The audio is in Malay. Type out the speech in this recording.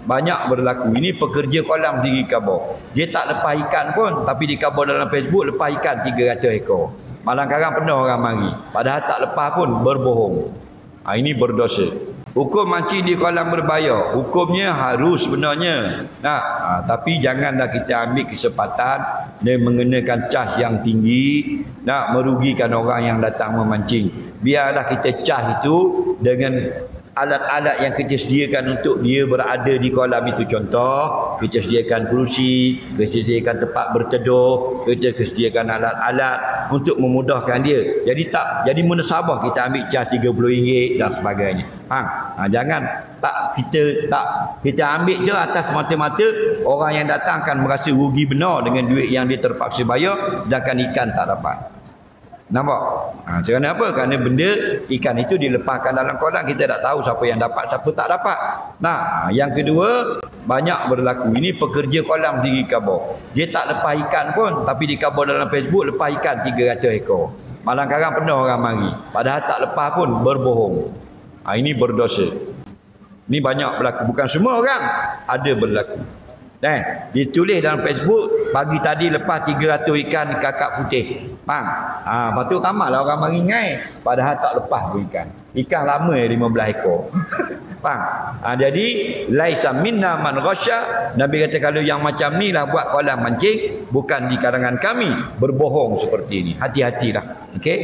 banyak berlaku. Ini pekerja kolam tinggi kabur. Dia tak lepas ikan pun, tapi di kabur dalam Facebook lepas ikan 300 ekor. Malang-kadang penuh orang mari. Padahal tak lepas pun berbohong. Ini berdosa. Hukum mancing di kolam berbayar. Hukumnya harus sebenarnya. Tapi janganlah kita ambil kesempatan dan mengenakan cas yang tinggi, merugikan orang yang datang memancing. Biarlah kita cas itu dengan alat-alat yang kita sediakan untuk dia berada di kolam itu. Contoh, kita sediakan kerusi, kita sediakan tempat berteduh, kita sediakan alat-alat untuk memudahkan dia. Jadi munasabah kita ambil cas RM30 dan sebagainya. Jangan kita ambil je atas mata-mata orang yang datang akan merasa rugi benar dengan duit yang dia terpaksa bayar, sedangkan ikan tak dapat. Nampak? Kerana apa? Kerana benda ikan itu dilepaskan dalam kolam, kita tak tahu siapa yang dapat, siapa tak dapat. Yang kedua, banyak berlaku. Ini pekerja kolam tinggi kabur. Dia tak lepas ikan pun, tapi di kabur dalam Facebook lepas ikan 300 ekor. Malang-kadang penuh orang mari. Padahal tak lepas pun berbohong. Ini berdosa. Ini banyak berlaku. Bukan semua orang, ada berlaku. Ditulis dalam Facebook, pagi tadi lepas 300 ikan kakap putih. Lepas tu ramailah orang mari ngai, padahal tak lepas tu ikan. Ikan lama 15 ekor. Jadi laisa minna man ghasya. Nabi kata kalau yang macam ni lah buat kolam mancing, bukan di kalangan kami, berbohong seperti ini. Hati-hatilah. Okey.